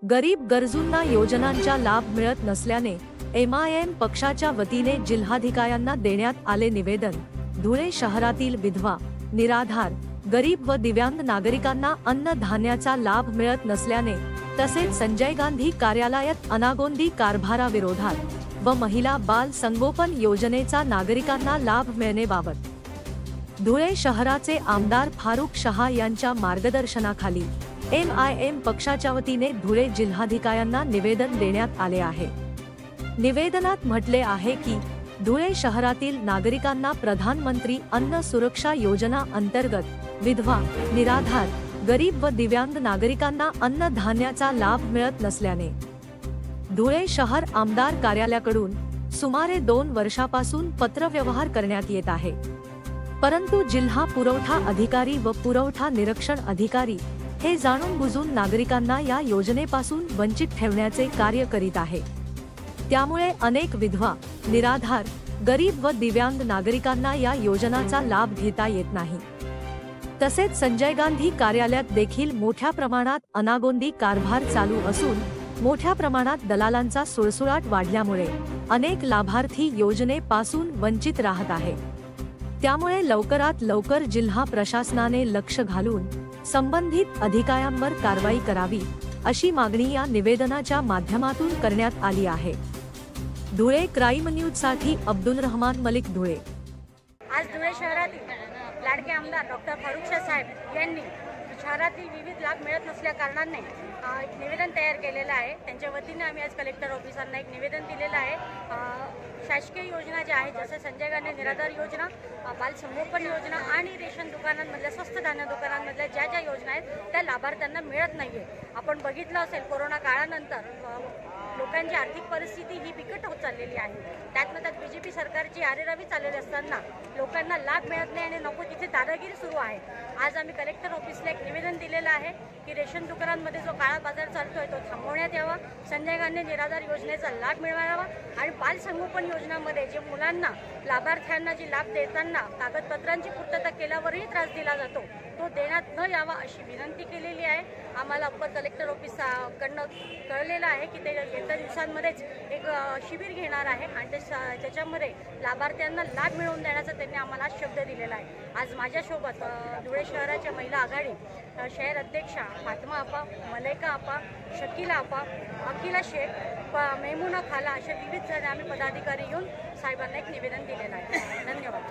गरीब गरजूंना योजनांचा लाभ मिळत नसल्याने MIM पक्षाच्या वतीने जिल्हाधिकाऱ्यांना देण्यात आले निवेदन। धुळे शहरातील विधवा, निराधार, गरीब व दिव्यांग नागरिकांना अन्नधान्याचा लाभ मिळत नसल्याने तसेच संजय गांधी कार्यालयात अनागोंदी कारभाराविरोधात व महिला बाल संगोपन योजनेचा नागरिकांना लाभ मिळण्याबाबत धुळे शहराचे आमदार फारुख शहा यांच्या मार्गदर्शनाखाली MIM पक्षाच्या वतीने धुळे जिल्हाधिकाऱ्यांना निवेदन देण्यात आले आहे। निवेदनात म्हटले आहे की धुळे शहरातील नागरिकांना प्रधानमंत्री अन्न सुरक्षा योजना अंतर्गत विधवा, निराधार, गरीब व दिव्यांग नागरिकांना अन्नधान्याचा लाभ मिळत नसल्याने धुळे शहर आमदार कार्यालयाकडून सुमारे 2 वर्षापासून पत्रव्यवहार करण्यात येत आहे, परंतु जिल्हा पुरवठा अधिकारी व पुरवठा निरीक्षण अधिकारी हे जाणून बुजून नागरिकांना या योजनेपासून वंचित ठेवण्याचे कार्य करीत आहे। त्यामुळे अनेक विधवा, निराधार, गरीब व दिव्यांग नागरिकांना या योजनाचा लाभ घेता येत नाही। तसेच संजय गांधी कार्यालयात देखील मोठ्या प्रमाणात अनागोंदी कारभार चालू असून मोठ्या प्रमाणात दलालांचा सुळसुळाट वाढल्यामुळे अनेक लाभार्थी योजनेपासून वंचित राहत आहे। त्यामुळे लवकरात लवकर जिल्हा प्रशासनाने लक्ष घालून संबंधित अधिकाऱ्यांवर कारवाई करावी अशी मागणी या निवेदनाच्या माध्यमातून करण्यात आली आहे। धुळे क्राईम न्यूज साठी अब्दुल रहमान मलिक, धुळे। आज धुळे शहरातील लाडके आमदार डॉक्टर फारुख शाह साहेब यांनी शहरातील विविध लाभ मिळत नसल्या कारणाने एक निवेदन तयार केलेलं आहे। त्यांच्या वतीने आम्ही आज कलेक्टर ऑफिसरला एक निवेदन दिलेलं आहे। शासकीय योजना ज्या आहेत जसं संजय गांधी निराधार योजना, बाल संगोपन योजना आणि रेशन दुकानांमधल्या स्वस्त धान्य दुकानांमधल्या ज्या ज्या योजना आहेत त्या लाभार्थ्यांना मिळत नाहीये। आपण बघितलं असेल कोरोना काळानंतर लोकांची आर्थिक परिस्थिती ही बिकट होत चाललेली आहे। त्यात BJP सरकारची आरेरावी चाललेली असताना लोकांना लाभ मिळत नाही आणि नको तिथे दादागिरी सुरू आहे। आज आम्ही कलेक्टर ऑफिसला एक निवेदन दिलेलं आहे की रेशन दुकानांमध्ये जो काळा बाजार चालतोय तो थांबवण्यात यावा, संजय गांधी निराधार योजनेचा लाभ मिळवावा आणि बाल संगोपन योजनांमध्ये जे मुलांना लाभार्थ्यांना जी लाभ देताना कागदपत्रांची पूर्तता केल्यावरही त्रास दिला जातो तो देण्यात न यावा अशी विनंती केलेली आहे। आम्हाला अप्पर कलेक्टर ऑफिसकडनं कळलेलं आहे की ते येत्या दिवसांमध्येच एक शिबिर घेणार आहे आणि त्याच्यामध्ये लाभार्थ्यांना लाभ मिळवून देण्याचा त्यांनी आम्हाला शब्द दिलेला आहे। आज माझ्यासोबत धुळे शहराच्या महिला आघाडी शहर अध्यक्षा फातिमा आपा, मलाइका आपा, शकीला आपा, अकिला शेख, मेमुना खाला अशा विविध जण आम्ही पदाधिकारी येऊन साहेबांना एक निवेदन दिलेलं आहे। धन्यवाद।